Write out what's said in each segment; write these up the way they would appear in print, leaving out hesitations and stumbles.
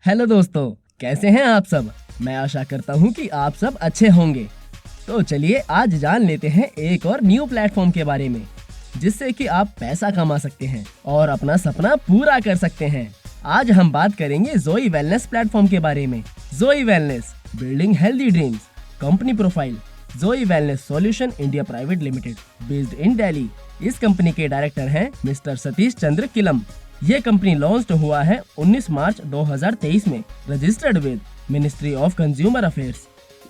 Hello दोस्तों, कैसे हैं आप सब। मैं आशा करता हूं कि आप सब अच्छे होंगे। तो चलिए आज जान लेते हैं एक और न्यू प्लेटफॉर्म के बारे में, जिससे कि आप पैसा कमा सकते हैं और अपना सपना पूरा कर सकते हैं। आज हम बात करेंगे जोई वेलनेस प्लेटफॉर्म के बारे में। Joie wellness, building healthy dreams. Company profile, Joie wellness solution India private limited, based in Delhi. इस कंपनी के डायरेक्टर हैं मिस्टर सतीश चंद्र किलम। ये कंपनी लॉन्च हुआ है 19 मार्च 2023 में, registered with ministry of consumer affairs.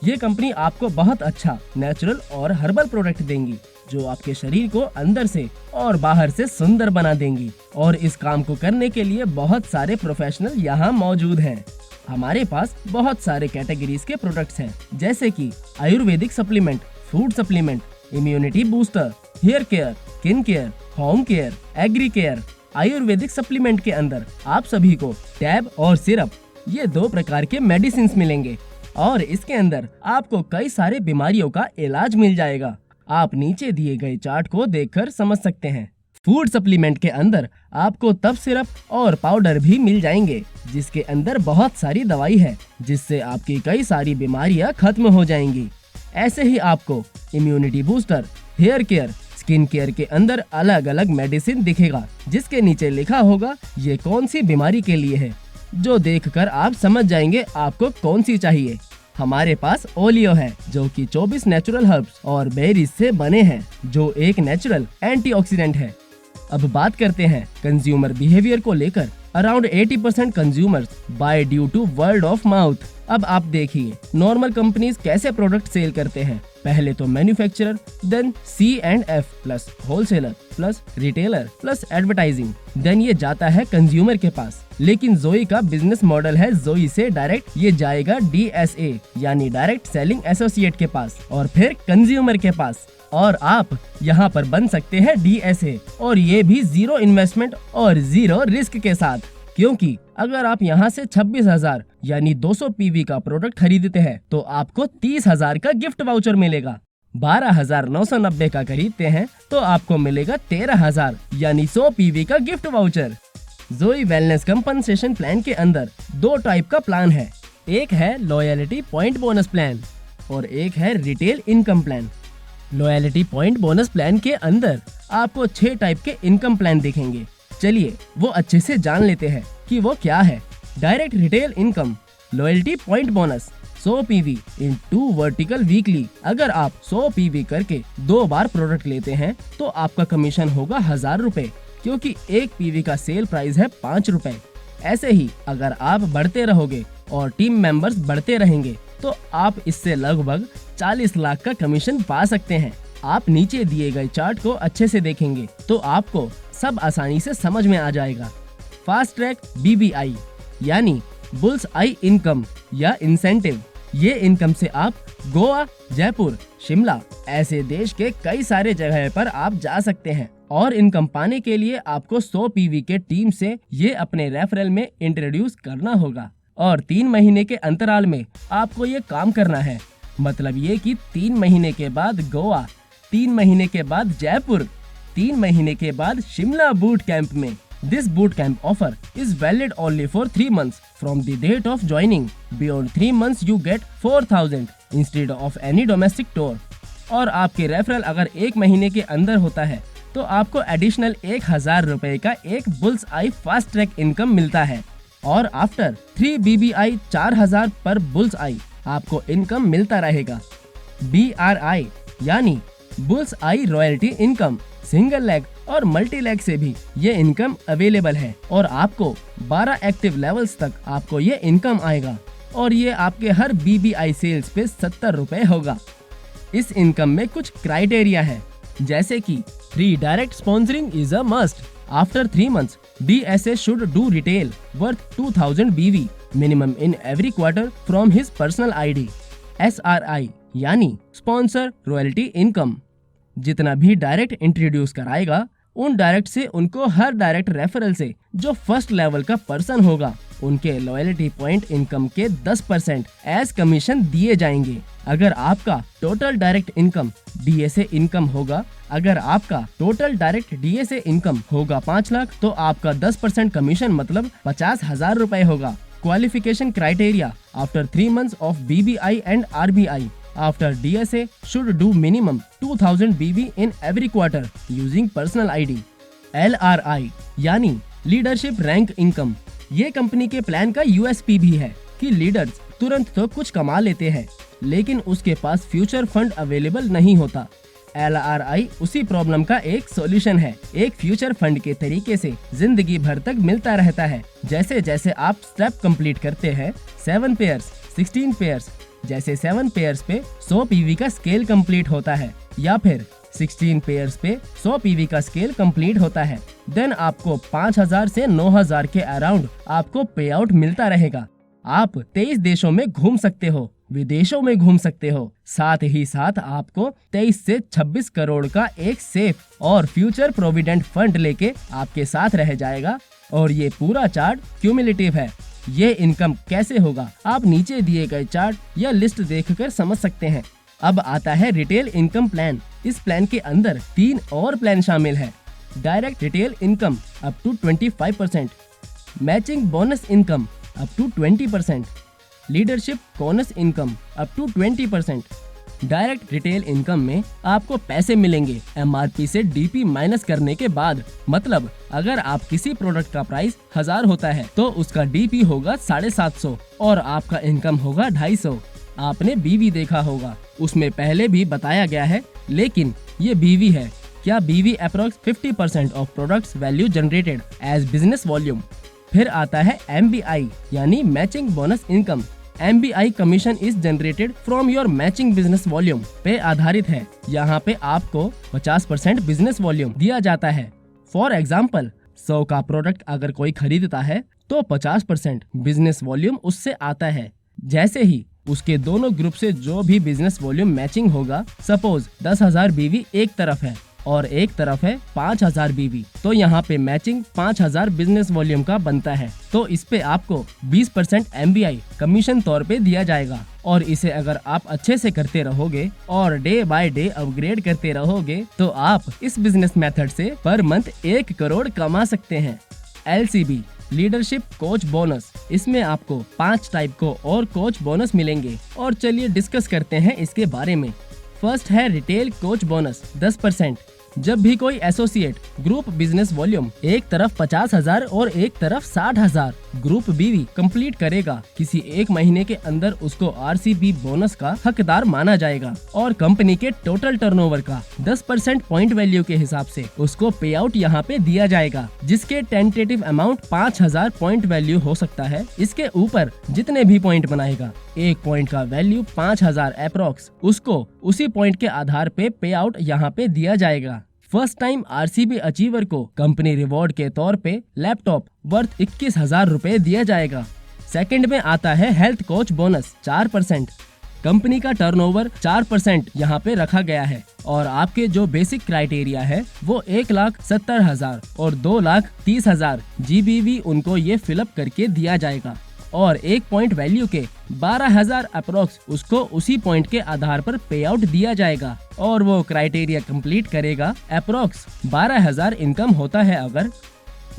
ये कंपनी आपको बहुत अच्छा नेचुरल और हर्बल प्रोडक्ट देंगी, जो आपके शरीर को अंदर से और बाहर से सुंदर बना देंगी। और इस काम को करने के लिए बहुत सारे प्रोफेशनल यहाँ मौजूद हैं। हमारे पास बहुत सारे कैटेगरीज के प्रोडक्ट्स हैं, जैसे कि ayurvedic supplement, food supplement, immunity booster, hair care, skin care, home care, agri care. Ayurvedic supplement के अंदर आप सभी को टैब और सिरप, ये 2 प्रकार के मेडिसिन मिलेंगे और इसके अंदर आपको कई सारे बीमारियों का इलाज मिल जाएगा। आप नीचे दिए गए चार्ट को देखकर समझ सकते हैं। फूड सप्लीमेंट के अंदर आपको तब सिरप और पाउडर भी मिल जाएंगे, जिसके अंदर बहुत सारी दवाई है, जिससे आपकी कई सारी बीमारियां खत्म हो जाएंगी। ऐसे ही आपको immunity booster, hair care, skin care के अंदर अलग अलग मेडिसिन दिखेगा, जिसके नीचे लिखा होगा ये कौन सी बीमारी के लिए है, जो देखकर आप समझ जाएंगे आपको कौन सी चाहिए। हमारे पास ओलियो है, जो कि 24 नेचुरल हर्ब्स और बेरीज से बने हैं, जो एक नेचुरल एंटीऑक्सीडेंट है। अब बात करते हैं कंज्यूमर बिहेवियर को लेकर। Around 80% consumers buy due to word of mouth. अब आप देखिए नॉर्मल कंपनीज कैसे प्रोडक्ट सेल करते हैं। पहले तो manufacturer, then C&F plus wholesaler plus retailer plus advertising, then ये जाता है कंज्यूमर के पास। लेकिन जोई का बिजनेस मॉडल है, जोई से डायरेक्ट ये जाएगा DSA यानी डायरेक्ट सेलिंग एसोसिएट के पास और फिर कंज्यूमर के पास। और आप यहाँ पर बन सकते हैं DSA, और ये भी 0 इन्वेस्टमेंट और 0 रिस्क के साथ, क्योंकि अगर आप यहाँ से 26,000 यानी 200 PV का प्रोडक्ट खरीदते हैं तो आपको 30,000 का गिफ्ट वाउचर मिलेगा। 12,990 का खरीदते हैं तो आपको मिलेगा 13,000 यानी 100 PV का गिफ्ट वाउचर। जोई वेलनेस कंपनसेशन प्लान के अंदर 2 टाइप का प्लान है। एक है लॉयल्टी पॉइंट बोनस प्लान और एक है retail income plan. Loyalty point bonus plan के अंदर आपको 6 टाइप के इनकम प्लान दिखेंगे। चलिए वो अच्छे से जान लेते हैं कि वो क्या है। Direct retail income, loyalty point bonus 100 PV इन 2 वर्टिकल वीकली। अगर आप 100 PV करके 2 बार प्रोडक्ट लेते हैं तो आपका कमीशन होगा 1000 रुपए, क्योंकि 1 PV का सेल प्राइस है 5 रुपए। ऐसे ही अगर आप बढ़ते रहोगे और टीम मेंबर्स बढ़ते रहेंगे तो आप इससे लगभग 40 लाख का कमीशन पा सकते हैं। आप नीचे दिए गए चार्ट को अच्छे से देखेंगे तो आपको सब आसानी से समझ में आ जाएगा। फास्ट ट्रैक BBI यानी बुल्स आई इनकम या इंसेंटिव। ये इनकम से आप गोवा, जयपुर, शिमला ऐसे देश के कई सारे जगह पर आप जा सकते हैं। और इनकम पाने के लिए आपको 100 PV के टीम से ये अपने रेफरल में इंट्रोड्यूस करना होगा और 3 महीने के अंतराल में आपको ये काम करना है। मतलब ये कि 3 महीने के बाद गोवा, 3 महीने के बाद जयपुर, 3 महीने के बाद शिमला बूट कैंप में। This boot camp offer is valid only for 3 months from the date of joining. Beyond 3 months you get 4,000 instead of any domestic tour. और आपके रेफरल अगर 1 महीने के अंदर होता है तो आपको एडिशनल 1,000 रुपए का एक बुल्स आई फास्ट ट्रैक इनकम मिलता है। और आफ्टर 3 BBI 4,000 पर बुल्स आई आपको इनकम मिलता रहेगा। BRI यानी बुल्स आई रॉयल्टी इनकम, सिंगल लेग और मल्टी लेग से भी ये इनकम अवेलेबल है और आपको 12 एक्टिव लेवल्स तक आपको ये इनकम आएगा और ये आपके हर BBI सेल्स पे 70 रुपए होगा। इस इनकम में कुछ क्राइटेरिया है, जैसे कि 3 direct sponsoring is a must. After 3 months DSA should do retail worth 2000 BV minimum in every quarter from his personal ID। SRI यानी स्पॉन्सर रॉयल्टी इनकम, जितना भी डायरेक्ट इंट्रोड्यूस कराएगा उन डायरेक्ट से उनको हर डायरेक्ट रेफरल से जो फर्स्ट लेवल का पर्सन होगा उनके लॉयल्टी पॉइंट इनकम के 10% एज कमीशन दिए जाएंगे। अगर आपका total direct income DSA income होगा, अगर आपका टोटल डायरेक्ट DSA इनकम होगा 5 लाख तो आपका 10% कमीशन मतलब 50,000 रुपए होगा। Qualification criteria: after 3 months of BBI and RBI. After DSA should do minimum 2000 BB in every quarter using personal ID. LRI यानी लीडरशिप रैंक इनकम, ये कंपनी के प्लान का USP भी है कि लीडर्स तुरंत तो कुछ कमा लेते हैं लेकिन उसके पास फ्यूचर फंड अवेलेबल नहीं होता। LRI उसी प्रॉब्लम का एक सॉल्यूशन है। एक फ्यूचर फंड के तरीके से जिंदगी भर तक मिलता रहता है। जैसे जैसे आप स्टेप कंप्लीट करते हैं 7 पेयर्स, 16 पेयर्स, जैसे 7 पेयर्स पे 100 PV का स्केल कंप्लीट होता है या फिर 16 पेयर्स पे 100 PV का स्केल कंप्लीट होता है, देन आपको 5000 से 9000 के अराउंड आपको पे आउट मिलता रहेगा। आप 23 देशों में घूम सकते हो, विदेशों में घूम सकते हो, साथ ही साथ आपको 23 से 26 करोड़ का एक सेफ और फ्यूचर प्रोविडेंट फंड लेके आपके साथ रह जाएगा। और ये पूरा चार्ट क्यूमुलेटिव है। ये इनकम कैसे होगा आप नीचे दिए गए चार्ट या लिस्ट देखकर समझ सकते हैं। अब आता है रिटेल इनकम प्लान। इस प्लान के अंदर 3 और प्लान शामिल है। Direct retail income up to 25%, matching bonus income up to 20%, leadership bonus income up to 20%। Direct retail income में आपको पैसे मिलेंगे MRP से DP माइनस करने के बाद। मतलब अगर आप किसी प्रोडक्ट का प्राइस 1000 होता है तो उसका DP होगा 750 और आपका इनकम होगा 250। आपने BV देखा होगा, उसमें पहले भी बताया गया है, लेकिन ये BV है। क्या BV approx 50% of products value generated as business volume. फिर आता है MBI यानी matching bonus income. MBI commission is generated from your matching business volume पे आधारित है। यहाँ पे आपको 50% बिजनेस वॉल्यूम दिया जाता है। फॉर एग्जाम्पल 100 का प्रोडक्ट अगर कोई खरीदता है तो 50% बिजनेस वॉल्यूम उससे आता है। जैसे ही उसके दोनों ग्रुप से जो भी बिजनेस वॉल्यूम मैचिंग होगा, सपोज 10,000 BV एक तरफ है और एक तरफ है 5000 BV, तो यहाँ पे मैचिंग 5000 बिजनेस वॉल्यूम का बनता है। तो इस पे आपको 20% MBI कमीशन तौर पे दिया जाएगा। और इसे अगर आप अच्छे से करते रहोगे और डे बाय डे अपग्रेड करते रहोगे तो आप इस बिजनेस मेथड से पर मंथ 1 करोड़ कमा सकते हैं। LCB लीडरशिप कोच बोनस, इसमें आपको 5 टाइप को और कोच बोनस मिलेंगे और चलिए डिस्कस करते हैं इसके बारे में। फर्स्ट है रिटेल कोच बोनस 10%। जब भी कोई एसोसिएट ग्रुप बिजनेस वॉल्यूम एक तरफ 50,000 और एक तरफ 60,000 ग्रुप BV कंप्लीट करेगा, किसी एक महीने के अंदर उसको RCB बोनस का हकदार माना जाएगा और कंपनी के टोटल टर्नओवर का 10% पॉइंट वैल्यू के हिसाब से उसको पे आउट यहाँ पे दिया जाएगा, जिसके टेंटेटिव अमाउंट 5000 पॉइंट वैल्यू हो सकता है। इसके ऊपर जितने भी पॉइंट बनाएगा, एक पॉइंट का वैल्यू 5000 अप्रोक्स, उसको उसी पॉइंट के आधार पे आउट यहाँ पे दिया जाएगा। फर्स्ट टाइम RCB अचीवर को कंपनी रिवॉर्ड के तौर पे लैपटॉप वर्थ 21,000 रुपए दिया जाएगा। सेकंड में आता है हेल्थ कोच बोनस 4%। कंपनी का टर्नओवर 4% यहाँ पे रखा गया है और आपके जो बेसिक क्राइटेरिया है वो 1,70,000 और 2,30,000 GBV उनको ये फिलअप करके दिया जाएगा और एक पॉइंट वैल्यू के 12,000 अप्रोक्स उसको उसी पॉइंट के आधार पर पे आउट दिया जाएगा और वो क्राइटेरिया कंप्लीट करेगा। अप्रोक्स 12,000 इनकम होता है अगर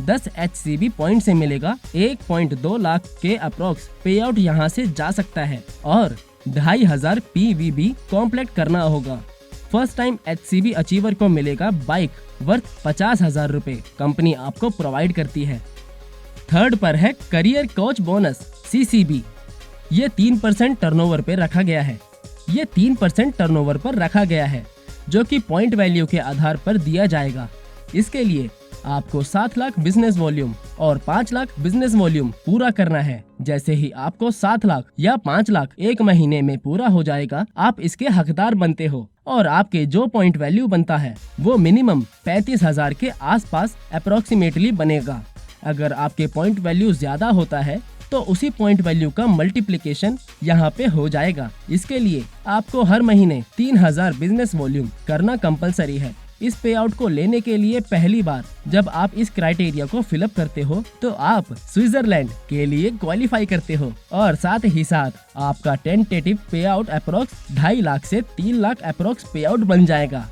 10 HCB पॉइंट से मिलेगा, 1.2 लाख के अप्रोक्स पे आउट यहाँ से जा सकता है और 2,500 PVB कॉम्प्लीट करना होगा। फर्स्ट टाइम HCB अचीवर को मिलेगा बाइक वर्थ 50,000 रुपए, कंपनी आपको प्रोवाइड करती है। थर्ड पर है करियर कोच बोनस CCB। ये 3% टर्नओवर पे रखा गया है। ये 3% टर्नओवर पर रखा गया है जो कि पॉइंट वैल्यू के आधार पर दिया जाएगा। इसके लिए आपको 7 लाख बिजनेस वॉल्यूम और 5 लाख बिजनेस वॉल्यूम पूरा करना है। जैसे ही आपको 7 लाख या 5 लाख एक महीने में पूरा हो जाएगा, आप इसके हकदार बनते हो और आपके जो पॉइंट वैल्यू बनता है वो मिनिमम 35,000 के आसपास अप्रोक्सीमेटली बनेगा। अगर आपके पॉइंट वैल्यू ज्यादा होता है तो उसी पॉइंट वैल्यू का मल्टीप्लिकेशन यहाँ पे हो जाएगा। इसके लिए आपको हर महीने 3,000 बिजनेस वॉल्यूम करना कंपलसरी है। इस पे आउट को लेने के लिए पहली बार जब आप इस क्राइटेरिया को फिलअप करते हो तो आप स्विट्जरलैंड के लिए क्वालिफाई करते हो और साथ ही साथ आपका टेंटेटिव पे आउट अप्रोक्स 2.5 लाख से 3 लाख अप्रोक्स पे आउट बन जाएगा।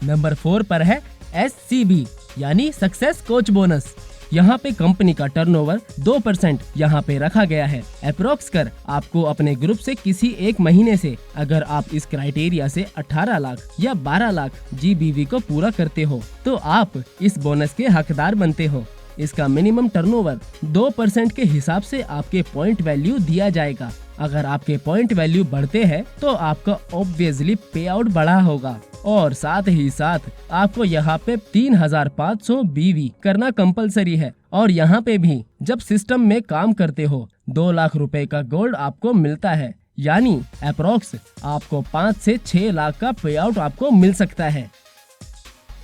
नंबर 4 पर है SCB यानी सक्सेस कोच बोनस। यहाँ पे कंपनी का टर्नओवर 2% यहाँ पे रखा गया है। अप्रोक्स कर आपको अपने ग्रुप से किसी एक महीने से, अगर आप इस क्राइटेरिया से 18 लाख या 12 लाख GBV को पूरा करते हो तो आप इस बोनस के हकदार बनते हो। इसका मिनिमम टर्नओवर 2% के हिसाब से आपके पॉइंट वैल्यू दिया जाएगा। अगर आपके पॉइंट वैल्यू बढ़ते हैं तो आपका ऑब्वियसली पे आउट बढ़ा होगा और साथ ही साथ आपको यहाँ पे 3500 BV करना कंपलसरी है। और यहाँ पे भी जब सिस्टम में काम करते हो 2 लाख रुपए का गोल्ड आपको मिलता है, यानी अप्रोक्स आपको 5 से 6 लाख का पे आउट आपको मिल सकता है।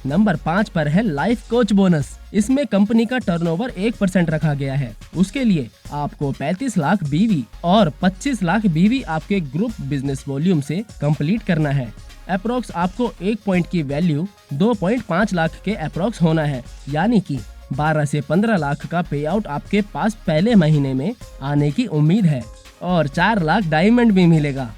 नंबर 5 पर है लाइफ कोच बोनस। इसमें कंपनी का टर्नओवर 1% रखा गया है। उसके लिए आपको 35 लाख BV और 25 लाख BV आपके ग्रुप बिजनेस वॉल्यूम से कंप्लीट करना है। अप्रोक्स आपको 1 पॉइंट की वैल्यू 2.5 लाख के अप्रोक्स होना है, यानी कि 12 से 15 लाख का पे आउट आपके पास पहले महीने में आने की उम्मीद है और 4 लाख डायमंड भी मिलेगा।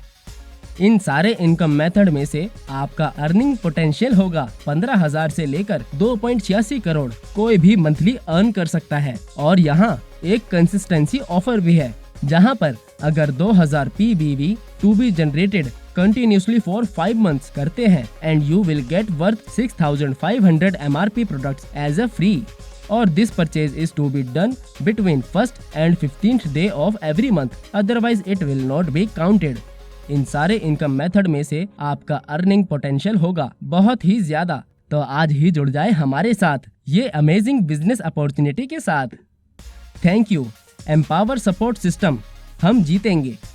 इन सारे इनकम मेथड में से आपका अर्निंग पोटेंशियल होगा 15,000 से लेकर 2.86 करोड़ कोई भी मंथली अर्न कर सकता है। और यहाँ एक कंसिस्टेंसी ऑफर भी है, जहाँ पर अगर 2000 PBV to be generated continuously for 5 months करते हैं and you will get worth 6500 MRP products as a free. और this purchase is to be done between 1st and 15th day of every month, otherwise it will not be counted. इन सारे income method में से आपका earning potential होगा बहुत ही ज्यादा। तो आज ही जुड़ जाए हमारे साथ ये अमेजिंग बिजनेस अपॉर्चुनिटी के साथ। Thank you. Empower support system, हम जीतेंगे।